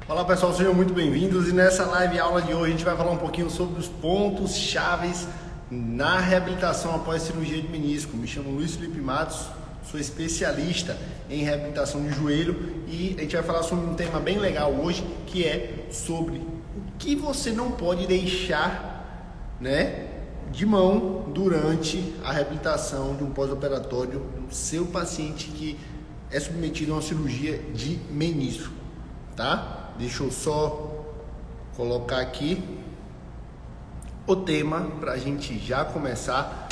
Olá pessoal, sejam muito bem-vindos e nessa live aula de hoje a gente vai falar um pouquinho sobre os pontos chaves na reabilitação após cirurgia de menisco. Me chamo Luiz Felipe Matos, sou especialista em reabilitação de joelho e a gente vai falar sobre um tema bem legal hoje, que é sobre o que você não pode deixar, de mão durante a reabilitação de um pós-operatório do seu paciente que é submetido a uma cirurgia de menisco, tá? Deixa eu só colocar aqui o tema para a gente já começar,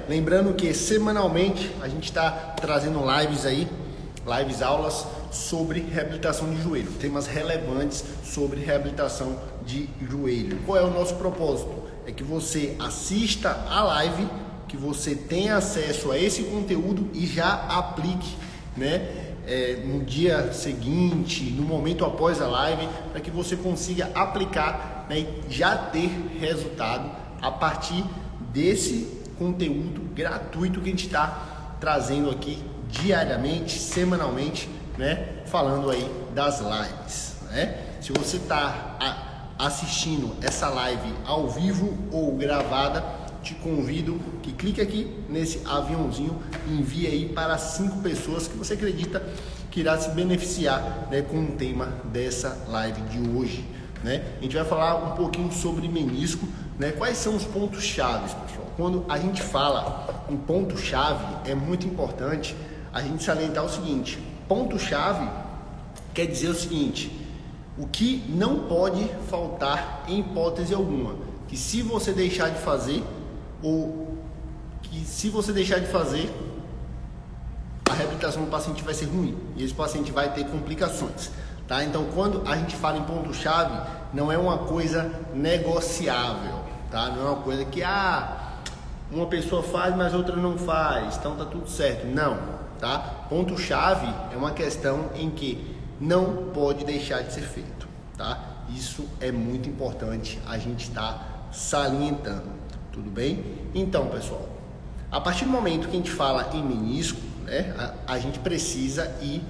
Lembrando que semanalmente a gente está trazendo lives aulas sobre reabilitação de joelho, temas relevantes sobre reabilitação de joelho. Qual é o nosso propósito? É que você assista a live, que você tenha acesso a esse conteúdo e já aplique, no dia seguinte, no momento após a live, para que você consiga aplicar, e já ter resultado a partir desse conteúdo gratuito que a gente está trazendo aqui diariamente, semanalmente, falando aí das lives, Se você está assistindo essa live ao vivo ou gravada, te convido que clique aqui nesse aviãozinho e envie aí para 5 pessoas que você acredita que irá se beneficiar, com o tema dessa live de hoje, A gente vai falar um pouquinho sobre menisco, Quais são os pontos chaves, pessoal? Quando a gente fala em ponto chave, é muito importante a gente salientar o seguinte: ponto chave quer dizer o seguinte: o que não pode faltar em hipótese alguma, que se você deixar de fazer, a reabilitação do paciente vai ser ruim e esse paciente vai ter complicações, tá? Então, quando a gente fala em ponto-chave, não é uma coisa negociável, tá? Não é uma coisa que uma pessoa faz, mas outra não faz, então tá tudo certo. Não, tá? Ponto-chave é uma questão em que não pode deixar de ser feito, tá? Isso é muito importante a gente estar salientando. Tudo bem? Então, pessoal, a partir do momento que a gente fala em menisco, a gente precisa ir,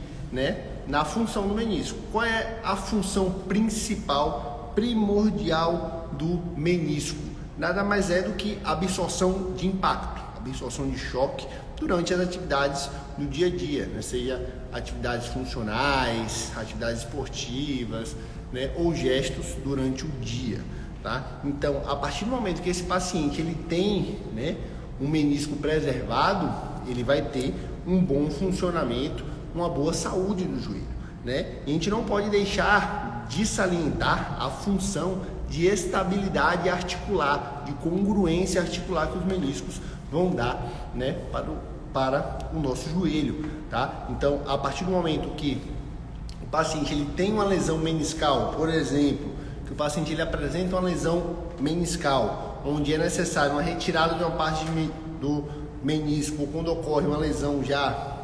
na função do menisco. Qual é a função principal, primordial do menisco? Nada mais é do que absorção de impacto, absorção de choque durante as atividades do dia a dia, seja atividades funcionais, atividades esportivas, ou gestos durante o dia. Tá? Então, a partir do momento que esse paciente ele tem, um menisco preservado, ele vai ter um bom funcionamento, uma boa saúde do joelho, E a gente não pode deixar de salientar a função de estabilidade articular, de congruência articular que os meniscos vão dar, para o nosso joelho, tá? Então, a partir do momento que o paciente ele tem uma lesão meniscal, por exemplo, que o paciente ele apresenta uma lesão meniscal, onde é necessário uma retirada de uma parte do menisco, ou quando ocorre uma lesão já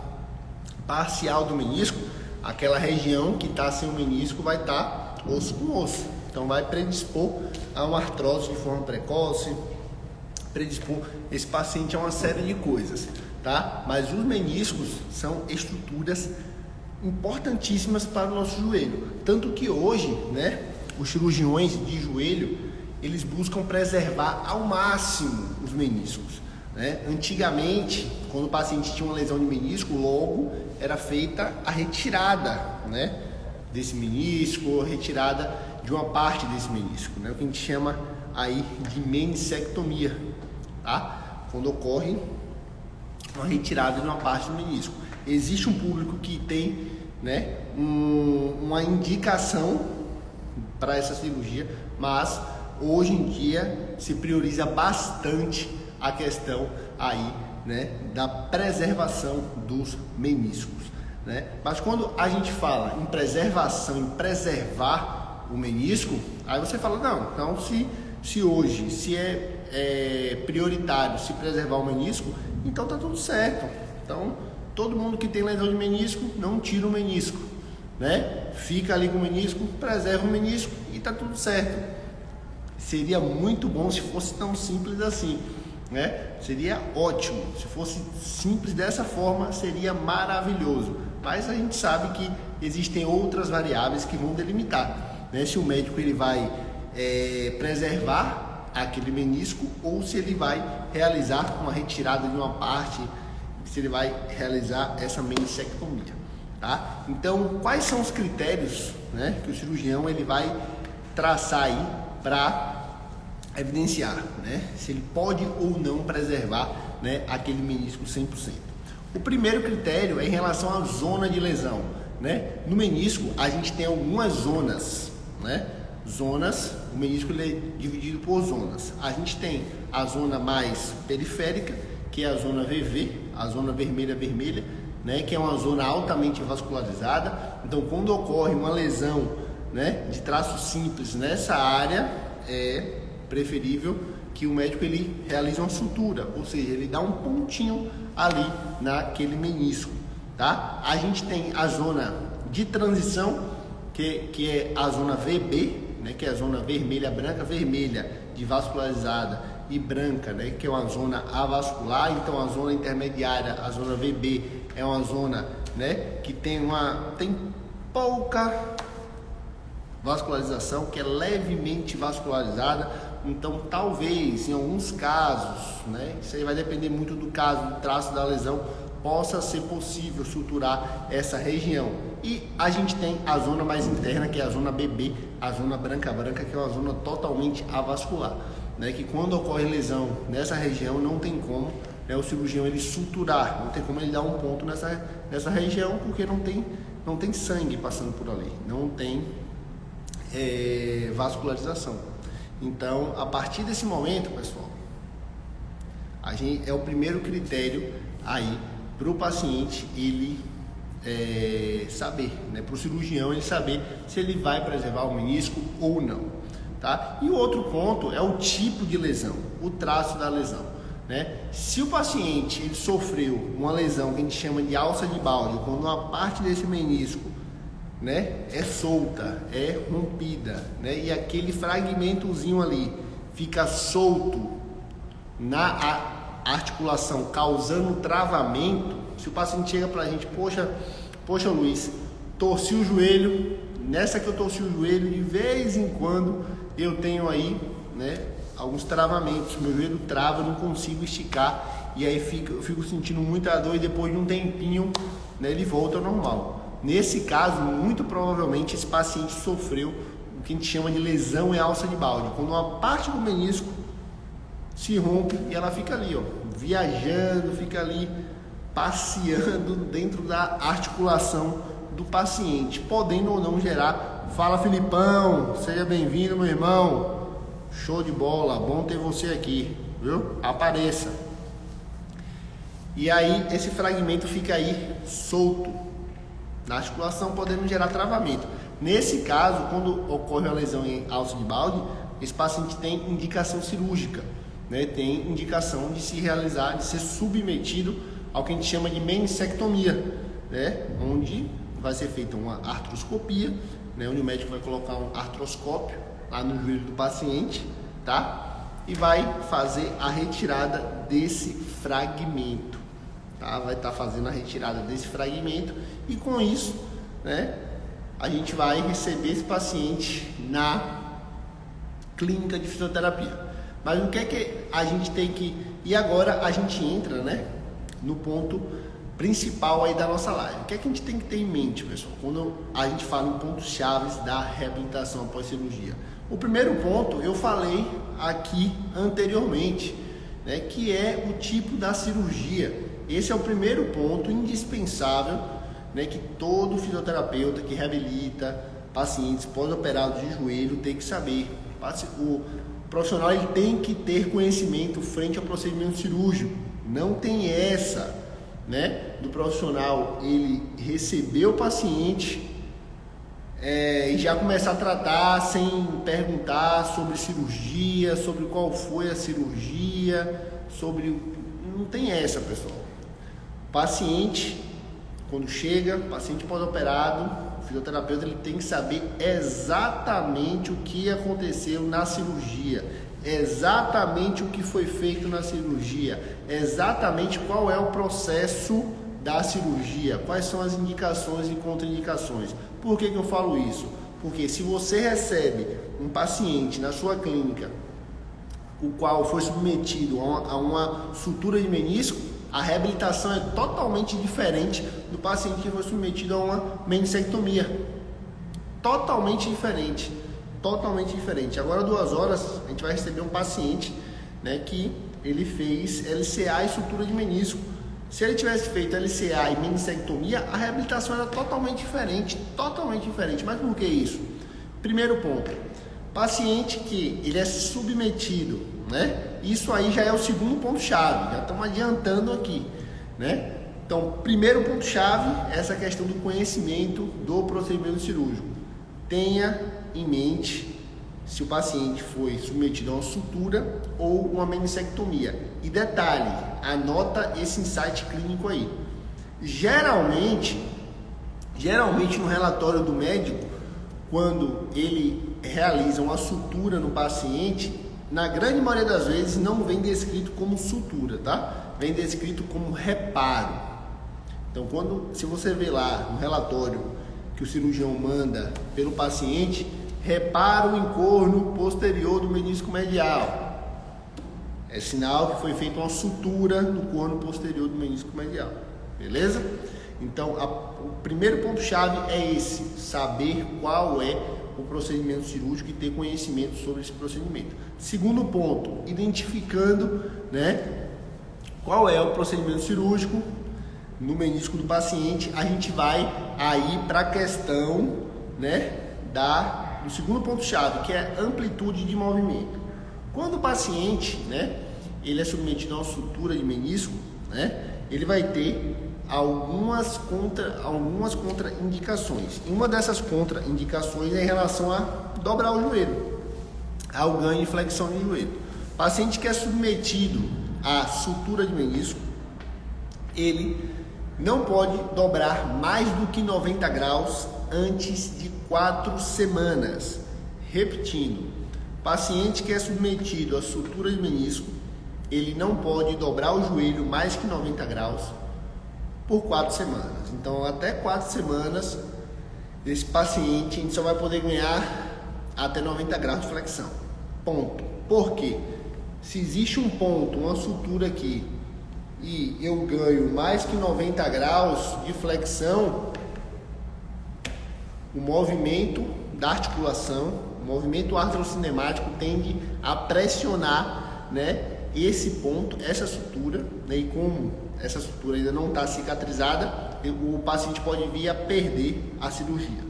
parcial do menisco, aquela região que está sem o menisco vai estar osso com osso. Então vai predispor a uma artrose de forma precoce, predispor esse paciente a uma série de coisas, tá? Mas os meniscos são estruturas importantíssimas para o nosso joelho, tanto que hoje, os cirurgiões de joelho, eles buscam preservar ao máximo os meniscos, Antigamente, quando o paciente tinha uma lesão de menisco, logo era feita a retirada, desse menisco, retirada de uma parte desse menisco, o que a gente chama aí de meniscectomia, tá? Quando ocorre uma retirada de uma parte do menisco. Existe um público que tem, uma indicação para essa cirurgia, mas hoje em dia se prioriza bastante a questão aí, da preservação dos meniscos, Mas quando a gente fala em preservação, em preservar o menisco, aí você fala, não, então se hoje é prioritário se preservar o menisco, então tá tudo certo. Então, todo mundo que tem lesão de menisco, não tira o menisco, Fica ali com o menisco, preserva o menisco e tá tudo certo. Seria muito bom se fosse tão simples assim, Seria ótimo. Se fosse simples dessa forma, seria maravilhoso. mas a gente sabe que existem outras variáveis que vão delimitar, né? Se o médico ele vai preservar aquele menisco ou se ele vai realizar uma retirada de uma parte, se ele vai realizar essa menissectomia, tá? Então, quais são os critérios, né, que o cirurgião ele vai traçar aí para evidenciar, né, se ele pode ou não preservar, né, aquele menisco 100%? O primeiro critério é em relação à zona de lesão, né? No menisco a gente tem algumas zonas, né? O menisco ele é dividido por zonas. A gente tem a zona mais periférica, que é a zona VV, a zona vermelha, né, que é uma zona altamente vascularizada. Então, quando ocorre uma lesão, né, de traço simples nessa área, é preferível que o médico ele realize uma sutura, ou seja, ele dá um pontinho ali naquele menisco, tá? A gente tem a zona de transição, que é a zona VB, né, que é a zona vermelha, de vascularizada, e branca, né, que é uma zona avascular. Então a zona intermediária, a zona VB, é uma zona, né, que tem pouca vascularização, que é levemente vascularizada. Então talvez em alguns casos, né, isso aí vai depender muito do caso, do traço da lesão, possa ser possível suturar essa região. E a gente tem a zona mais interna, que é a zona BB, a zona branca, que é uma zona totalmente avascular, né, que quando ocorre lesão nessa região não tem como, né, o cirurgião ele suturar, não tem como ele dar um ponto nessa região, porque não tem sangue passando por ali, não tem vascularização. Então, a partir desse momento, pessoal, é o primeiro critério aí para o paciente ele saber, né, para o cirurgião ele saber se ele vai preservar o menisco ou não, tá? E o outro ponto é o tipo de lesão, o traço da lesão, né? Se o paciente ele sofreu uma lesão que a gente chama de alça de balde, quando uma parte desse menisco, né, é solta, é rompida, né, e aquele fragmentozinho ali fica solto na articulação, causando travamento. Se o paciente chega pra gente, poxa Luiz, torci o joelho, nessa que eu torci o joelho, de vez em quando eu tenho aí, né, alguns travamentos, meu joelho trava, eu não consigo esticar, e aí eu fico sentindo muita dor, e depois de um tempinho, né, ele volta ao normal. Nesse caso, muito provavelmente esse paciente sofreu o que a gente chama de lesão em alça de balde, quando uma parte do menisco se rompe e ela fica ali, ó, viajando, fica ali passeando dentro da articulação do paciente, podendo ou não gerar. Fala, Filipão, seja bem-vindo, meu irmão, show de bola, bom ter você aqui, viu? Apareça. E aí esse fragmento fica aí solto na articulação, podendo gerar travamento. Nesse caso, quando ocorre uma lesão em alça de balde, esse paciente tem indicação cirúrgica, né? Tem indicação de se realizar, de ser submetido ao que a gente chama de menissectomia, né? Onde vai ser feita uma artroscopia, né? Onde o médico vai colocar um artroscópio lá no joelho do paciente, tá? E vai fazer a retirada desse fragmento, tá? Vai estar fazendo a retirada desse fragmento, e com isso, né, a gente vai receber esse paciente na clínica de fisioterapia. Mas o que é que a gente tem que... E agora a gente entra, né, no ponto principal aí da nossa live. O que é que a gente tem que ter em mente, pessoal, quando a gente fala em pontos chaves da reabilitação após cirurgia? O primeiro ponto eu falei aqui anteriormente, né, que é o tipo da cirurgia. Esse é o primeiro ponto indispensável, né, que todo fisioterapeuta que reabilita pacientes pós-operados de joelho tem que saber. O profissional ele tem que ter conhecimento frente ao procedimento cirúrgico. Não tem essa, né, do profissional ele receber o paciente e já começar a tratar sem perguntar sobre cirurgia, sobre qual foi a cirurgia, não tem essa, pessoal. O paciente, quando chega, paciente pós-operado, o fisioterapeuta ele tem que saber exatamente o que aconteceu na cirurgia, exatamente o que foi feito na cirurgia, exatamente qual é o processo da cirurgia, quais são as indicações e contraindicações. Por que eu falo isso? Porque se você recebe um paciente na sua clínica, o qual foi submetido a uma sutura de menisco, a reabilitação é totalmente diferente do paciente que foi submetido a uma meniscectomia. Totalmente diferente. Totalmente diferente. Agora, 2 horas, a gente vai receber um paciente, né, que ele fez LCA e sutura de menisco. Se ele tivesse feito LCA e meniscectomia, a reabilitação era totalmente diferente. Totalmente diferente. Mas por que isso? Primeiro ponto. Paciente que ele é submetido, né? Isso aí já é o segundo ponto-chave, já estamos adiantando aqui, né? Então, primeiro ponto-chave é essa questão do conhecimento do procedimento cirúrgico. Tenha em mente se o paciente foi submetido a uma sutura ou uma meniscectomia. E detalhe, anota esse insight clínico aí. Geralmente no relatório do médico, quando ele realiza uma sutura no paciente, na grande maioria das vezes não vem descrito como sutura, tá? Vem descrito como reparo. Então, se você vê lá no relatório que o cirurgião manda pelo paciente, reparo o encorno posterior do menisco medial, é sinal que foi feita uma sutura no corno posterior do menisco medial, beleza? Então, o primeiro ponto-chave é esse, saber qual é o procedimento cirúrgico e ter conhecimento sobre esse procedimento. Segundo ponto, identificando, né, qual é o procedimento cirúrgico no menisco do paciente, a gente vai aí para a questão, né, do segundo ponto-chave, que é amplitude de movimento. Quando o paciente, né, ele é submetido a uma sutura de menisco, né, ele vai ter algumas contraindicações. E uma dessas contraindicações é em relação a dobrar o joelho, ao ganho e flexão de joelho. O paciente que é submetido à sutura de menisco, ele não pode dobrar mais do que 90 graus antes de 4 semanas. Repetindo, paciente que é submetido à sutura de menisco, ele não pode dobrar o joelho mais que 90 graus por 4 semanas. Então, até 4 semanas, esse paciente a gente só vai poder ganhar até 90 graus de flexão. Ponto. Por quê? Se existe um ponto, uma sutura aqui, e eu ganho mais que 90 graus de flexão, o movimento da articulação, o movimento artrocinemático tende a pressionar, né, esse ponto, essa sutura, né, e como essa sutura ainda não está cicatrizada, o paciente pode vir a perder a cirurgia,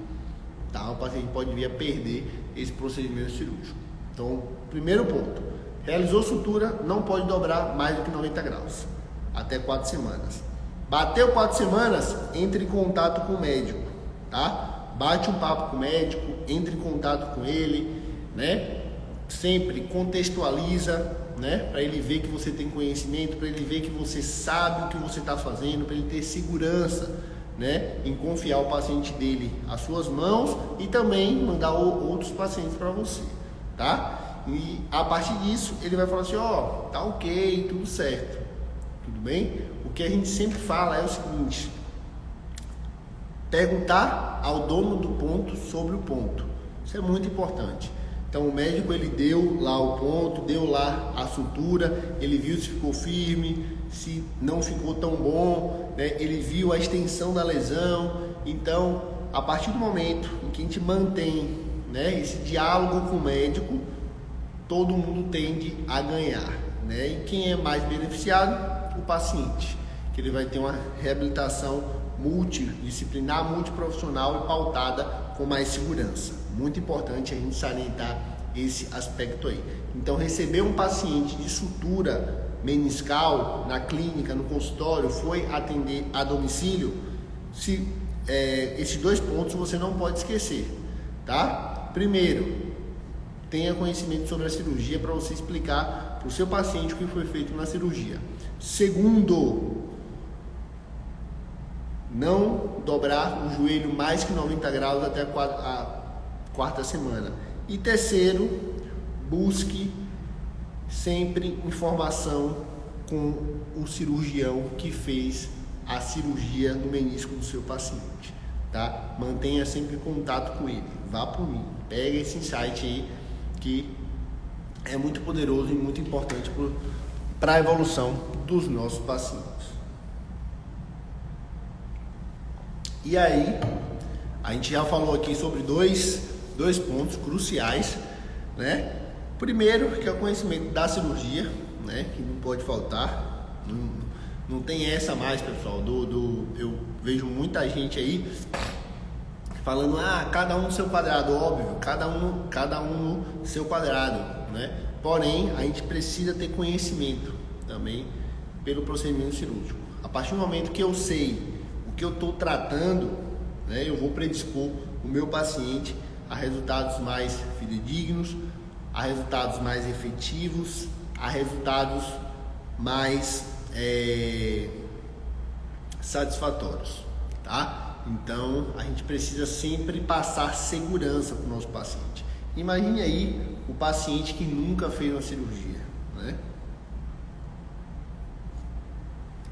tá? O paciente pode vir a perder esse procedimento cirúrgico. Então, primeiro ponto, realizou sutura, não pode dobrar mais do que 90 graus, até 4 semanas. Bateu 4 semanas, entre em contato com o médico, tá? Bate um papo com o médico, entre em contato com ele, né? Sempre contextualiza, né? Para ele ver que você tem conhecimento, para ele ver que você sabe o que você está fazendo, para ele ter segurança, né, em confiar o paciente dele às suas mãos e também mandar outros pacientes para você, tá? E a partir disso ele vai falar assim, ó, tá ok, tudo certo, tudo bem? O que a gente sempre fala é o seguinte: perguntar ao dono do ponto sobre o ponto. Isso é muito importante. Então o médico ele deu lá o ponto, deu lá a sutura, ele viu se ficou firme, se não ficou tão bom, né? Ele viu a extensão da lesão. Então, a partir do momento em que a gente mantém, né, esse diálogo com o médico, todo mundo tende a ganhar, né? E quem é mais beneficiado? O paciente, que ele vai ter uma reabilitação multidisciplinar, multiprofissional e pautada com mais segurança. Muito importante a gente salientar esse aspecto aí. Então, receber um paciente de sutura meniscal na clínica, no consultório, foi atender a domicílio, esses 2 pontos você não pode esquecer, tá? Primeiro, tenha conhecimento sobre a cirurgia para você explicar para o seu paciente o que foi feito na cirurgia. Segundo, não dobrar o joelho mais que 90 graus até a 4ª semana. E terceiro, busque sempre informação com o cirurgião que fez a cirurgia no menisco do seu paciente, tá? Mantenha sempre contato com ele, vá por mim, pega esse insight aí que é muito poderoso e muito importante para a evolução dos nossos pacientes. E aí, a gente já falou aqui sobre dois pontos cruciais, né? Primeiro, que é o conhecimento da cirurgia, né? Que não pode faltar. Não tem essa mais, pessoal. Eu vejo muita gente aí falando, cada um no seu quadrado, óbvio, cada um no seu quadrado, né? Porém, a gente precisa ter conhecimento também pelo procedimento cirúrgico. A partir do momento que eu sei o que eu estou tratando, né, eu vou predispor o meu paciente a resultados mais fidedignos, a resultados mais efetivos, a resultados mais satisfatórios, tá? Então, a gente precisa sempre passar segurança para o nosso paciente. Imagine aí o paciente que nunca fez uma cirurgia, né?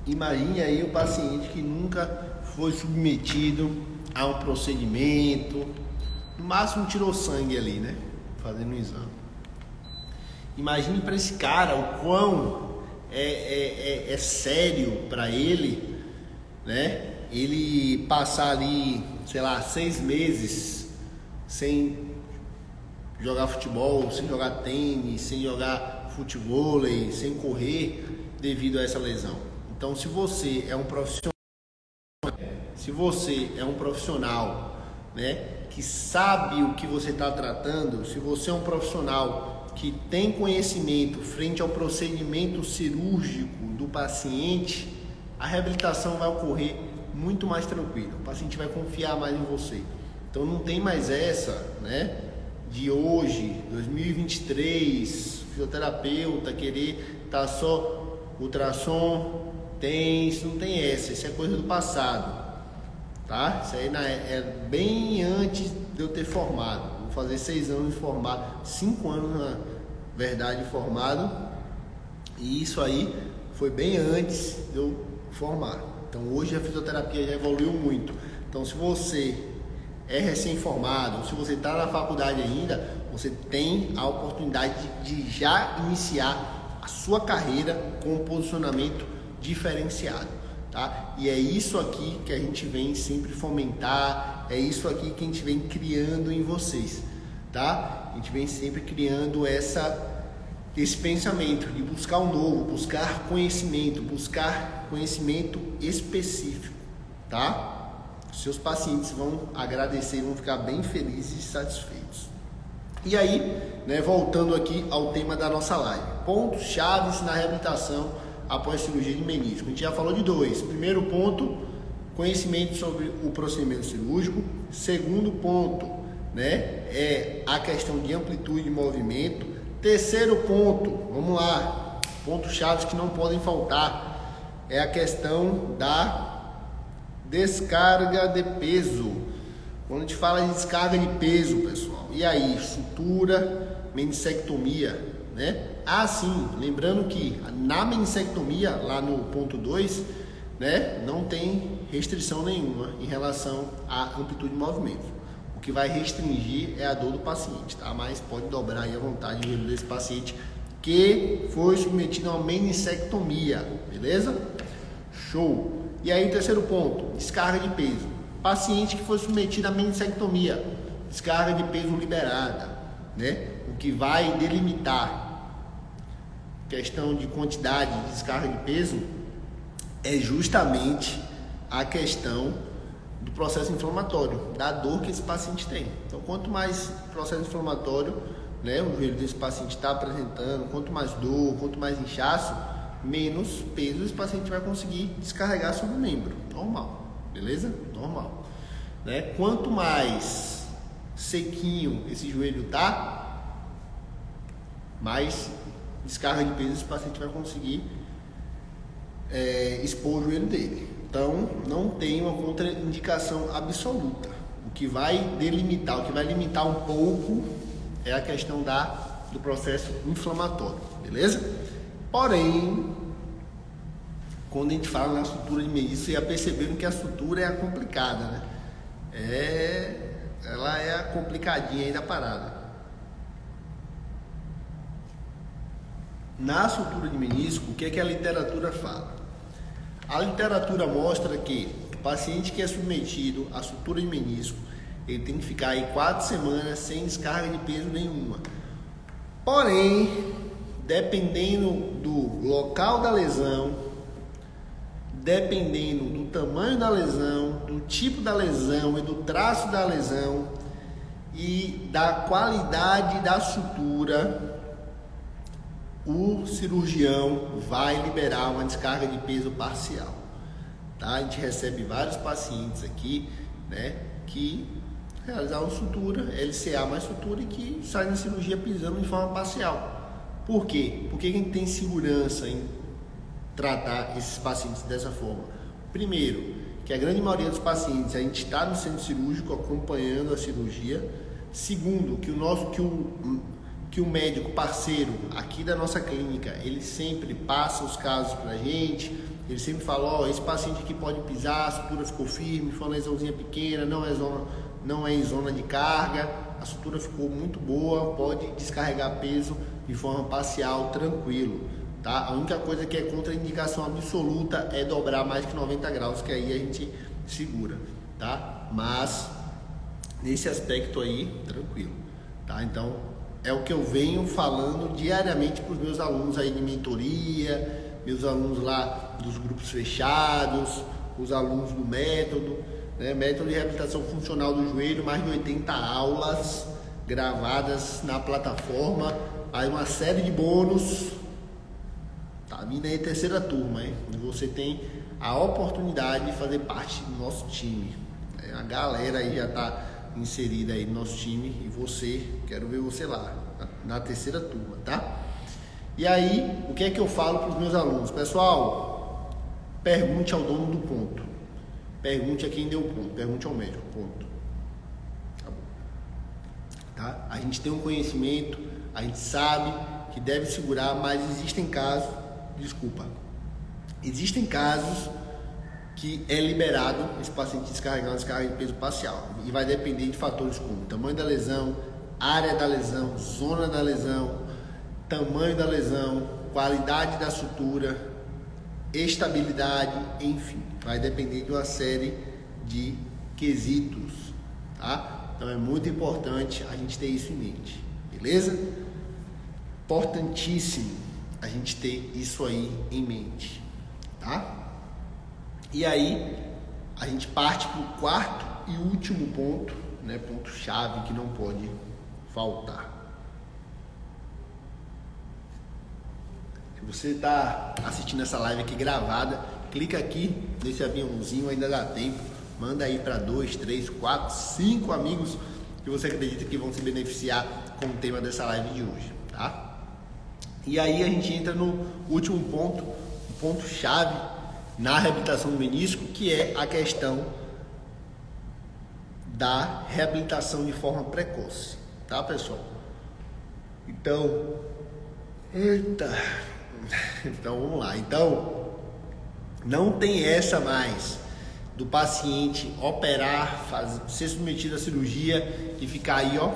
Imagine aí o paciente que nunca foi submetido a um procedimento, no máximo tirou sangue ali, né? Fazendo um exame. Imagine para esse cara o quão é sério para ele, né? Ele passar ali, sei lá, 6 meses sem jogar futebol, sem jogar tênis, sem jogar futevôlei, sem correr devido a essa lesão. Então, se você é um profissional, né, que sabe o que você está tratando, se você é um profissional que tem conhecimento frente ao procedimento cirúrgico do paciente, a reabilitação vai ocorrer muito mais tranquila. O paciente vai confiar mais em você. Então não tem mais essa, né, de hoje, 2023, fisioterapeuta querer estar só ultrassom, isso não tem essa, isso é coisa do passado, tá? Isso aí é bem antes de eu ter formado. Vou fazer 6 anos de formado, 5 anos na verdade formado, e isso aí foi bem antes de eu formar. Então hoje a fisioterapia já evoluiu muito. Então se você é recém-formado, se você está na faculdade ainda, você tem a oportunidade de já iniciar a sua carreira com um posicionamento diferenciado, tá? E é isso aqui que a gente vem sempre fomentar, é isso aqui que a gente vem criando em vocês, tá? A gente vem sempre criando esse pensamento de buscar o novo, buscar conhecimento específico, tá? Seus pacientes vão agradecer, vão ficar bem felizes e satisfeitos. E aí, né, voltando aqui ao tema da nossa live, pontos chaves na reabilitação após cirurgia de menisco. A gente já falou de 2. Primeiro ponto, conhecimento sobre o procedimento cirúrgico. Segundo ponto, né, é a questão de amplitude de movimento. Terceiro ponto, vamos lá, pontos chaves que não podem faltar, é a questão da descarga de peso. Quando a gente fala de descarga de peso, pessoal, e aí, sutura, menissectomia, né? Sim, lembrando que na menissectomia, lá no ponto 2, né, não tem restrição nenhuma em relação à amplitude de movimento. O que vai restringir é a dor do paciente, tá? Mas pode dobrar aí à vontade o joelho desse paciente que foi submetido a uma menissectomia, beleza? Show! E aí, terceiro ponto, descarga de peso. Paciente que foi submetido a menissectomia, descarga de peso liberada, né? O que vai delimitar questão de quantidade de descarga de peso é justamente a questão do processo inflamatório, da dor que esse paciente tem. Então, quanto mais processo inflamatório, né, o joelho desse paciente está apresentando, quanto mais dor, quanto mais inchaço, menos peso esse paciente vai conseguir descarregar sobre o membro. Normal, beleza? Normal. Né? Quanto mais sequinho esse joelho tá, mais descarga de peso esse paciente vai conseguir expor o joelho dele. Então, não tem uma contraindicação absoluta. O que vai delimitar, o que vai limitar um pouco é a questão do processo inflamatório, beleza? Porém, quando a gente fala na sutura de menisco, você já percebendo que a sutura é a complicada, né? Ela é a complicadinha aí da parada. Na sutura de menisco, o que é que a literatura fala? A literatura mostra que o paciente que é submetido à sutura de menisco, ele tem que ficar aí 4 semanas sem descarga de peso nenhuma. Porém, dependendo do local da lesão, dependendo do tamanho da lesão, do tipo da lesão e do traço da lesão e da qualidade da sutura, o cirurgião vai liberar uma descarga de peso parcial. Tá? A gente recebe vários pacientes aqui, né, que realizaram sutura, LCA mais sutura, e que saem da cirurgia pisando de forma parcial. Por quê? Porque a gente tem segurança em tratar esses pacientes dessa forma. Primeiro, que a grande maioria dos pacientes a gente está no centro cirúrgico acompanhando a cirurgia. Segundo, que o médico parceiro aqui da nossa clínica, ele sempre passa os casos pra gente, ele sempre fala, ó, esse paciente aqui pode pisar, a sutura ficou firme, foi uma lesãozinha pequena, não é em zona de carga, a sutura ficou muito boa, pode descarregar peso de forma parcial, tranquilo, tá? A única coisa que é contraindicação absoluta é dobrar mais que 90 graus, que aí a gente segura, tá? Mas, nesse aspecto aí, tranquilo, tá? Então, é o que eu venho falando diariamente para os meus alunos aí de mentoria, meus alunos lá dos grupos fechados, os alunos do método, né? Método de reabilitação funcional do joelho, mais de 80 aulas gravadas na plataforma, aí uma série de bônus, tá vindo aí a 3ª turma, hein? Você tem a oportunidade de fazer parte do nosso time, a galera aí já está inserida aí no nosso time e você, quero ver você lá na 3ª turma, tá? E aí, o que é que eu falo para os meus alunos? Pessoal, pergunte ao dono do ponto, pergunte a quem deu o ponto, pergunte ao médico, ponto. Tá bom. Tá? A gente tem um conhecimento, a gente sabe que deve segurar, mas existem casos que é liberado esse paciente descarregar uma descarga de peso parcial, e vai depender de fatores como tamanho da lesão, área da lesão, zona da lesão, tamanho da lesão, qualidade da sutura, estabilidade, enfim, vai depender de uma série de quesitos, tá? Então é muito importante a gente ter isso em mente, beleza? Importantíssimo a gente ter isso aí em mente, tá? E aí, a gente parte para o 4º e último ponto, né? Ponto-chave que não pode faltar. Se você está assistindo essa live aqui gravada, clica aqui nesse aviãozinho, ainda dá tempo. Manda aí para 2, 3, 4, 5 amigos que você acredita que vão se beneficiar com o tema dessa live de hoje, tá? E aí a gente entra no último ponto, o ponto-chave na reabilitação do menisco, que é a questão da reabilitação de forma precoce, tá, pessoal? Então, vamos lá. Então, não tem essa mais do paciente operar, ser submetido à cirurgia e ficar aí, ó,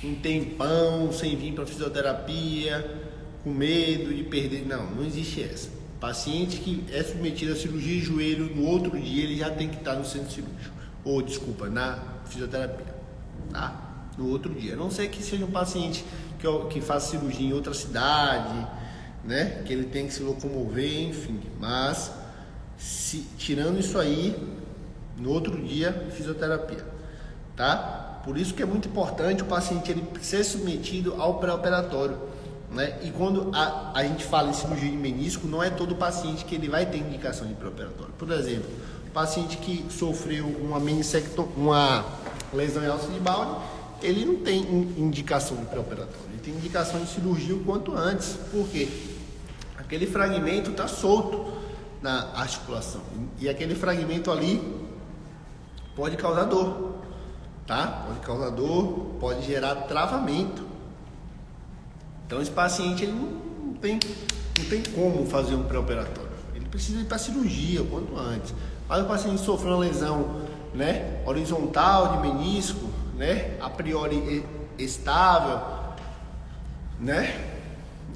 um tempão sem vir para fisioterapia, com medo de perder. Não existe essa. Paciente que é submetido à cirurgia de joelho, no outro dia ele já tem que estar no centro cirúrgico, na fisioterapia, tá? No outro dia, a não ser que seja um paciente que faça cirurgia em outra cidade, né? Que ele tem que se locomover, enfim, mas tirando isso aí, no outro dia, fisioterapia, tá? Por isso que é muito importante o paciente ele ser submetido ao pré-operatório, né? E quando a gente fala em cirurgia de menisco, não é todo paciente que ele vai ter indicação de pré-operatório. Por exemplo, paciente que sofreu uma lesão em alça de Bowden, ele não tem indicação de pré-operatório, ele tem indicação de cirurgia o quanto antes. Por quê? Aquele fragmento está solto na articulação e aquele fragmento ali pode causar dor, tá? Pode causar dor, pode gerar travamento. Então esse paciente ele não não tem como fazer um pré-operatório. Ele precisa ir para cirurgia o quanto antes. Mas o paciente sofreu uma lesão, né, horizontal de menisco, né, a priori estável, né,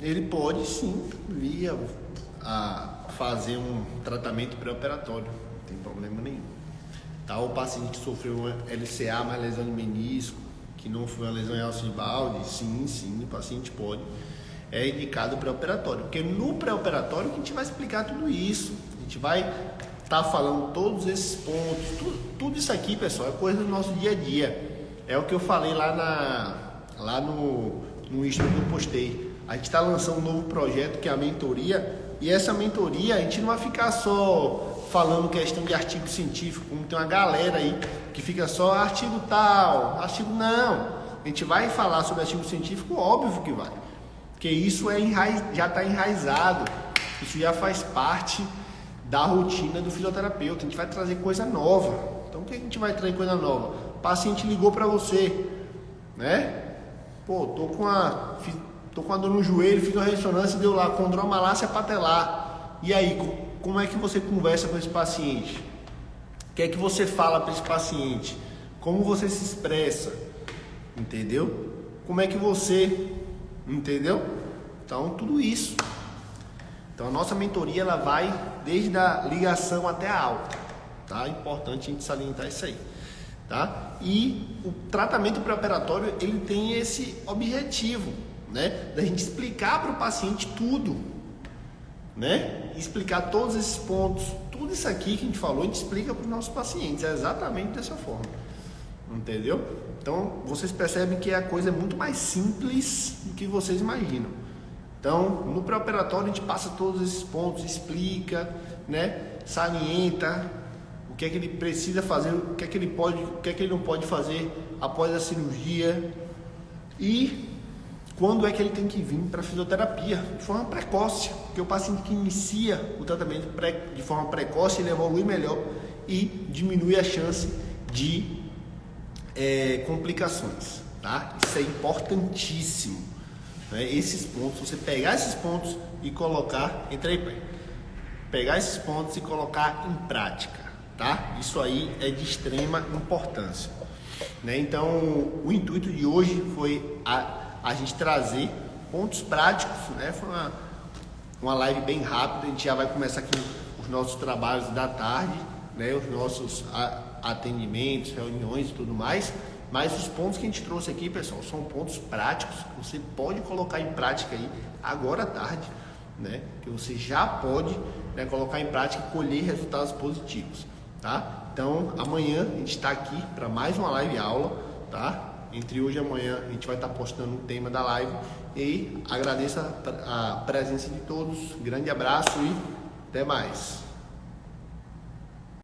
ele pode sim vir a fazer um tratamento pré-operatório, não tem problema nenhum. Tá, o paciente que sofreu uma LCA, uma lesão de menisco, que não foi uma lesão em alça de balde, sim, o paciente pode. É indicado o pré-operatório, porque no pré-operatório que a gente vai explicar tudo isso, a gente vai estar falando todos esses pontos, tudo isso aqui, pessoal, é coisa do nosso dia a dia. É o que eu falei lá no Insta que eu postei. A gente está lançando um novo projeto que é a mentoria, e essa mentoria a gente não vai ficar só falando questão de artigo científico, como tem uma galera aí que fica só artigo tal, artigo não. A gente vai falar sobre artigo científico, óbvio que vai, porque isso já está enraizado, isso já faz parte da rotina do fisioterapeuta. A gente vai trazer coisa nova. Então o que a gente vai trazer coisa nova? O paciente ligou para você, né? Pô, tô com a dor no joelho, fiz uma ressonância e deu lá condromalácia patelar. E aí, como é que você conversa com esse paciente? O que é que você fala para esse paciente? Como você se expressa? Entendeu? Como é que você... Entendeu? Então, tudo isso. Então, a nossa mentoria, ela vai desde a ligação até a alta. Tá? É importante a gente salientar isso aí. Tá? E o tratamento pré-operatório, ele tem esse objetivo, né? Da gente explicar para o paciente tudo, né? Explicar todos esses pontos, tudo isso aqui que a gente falou, a gente explica para os nossos pacientes, é exatamente dessa forma, entendeu? Então, vocês percebem que a coisa é muito mais simples do que vocês imaginam. Então, no pré-operatório a gente passa todos esses pontos, explica, né? Salienta o que é que ele precisa fazer, o que é que ele pode, o que é que ele não pode fazer após a cirurgia e quando é que ele tem que vir para a fisioterapia de forma precoce, porque o paciente que inicia o tratamento de forma precoce, ele evolui melhor e diminui a chance de complicações, tá? Isso é importantíssimo, né? Esses pontos, você pegar esses pontos e colocar, pegar esses pontos e colocar em prática, tá? Isso aí é de extrema importância, né? Então, o intuito de hoje foi a gente trazer pontos práticos, né? Foi uma live bem rápida, a gente já vai começar aqui os nossos trabalhos da tarde, né? Os nossos atendimentos, reuniões e tudo mais, mas os pontos que a gente trouxe aqui, pessoal, são pontos práticos que você pode colocar em prática aí agora à tarde, né? Que você já pode, né, colocar em prática e colher resultados positivos, tá? Então, amanhã a gente está aqui para mais uma live aula, tá? Entre hoje e amanhã a gente vai estar postando o tema da live e agradeço a presença de todos, grande abraço e até mais.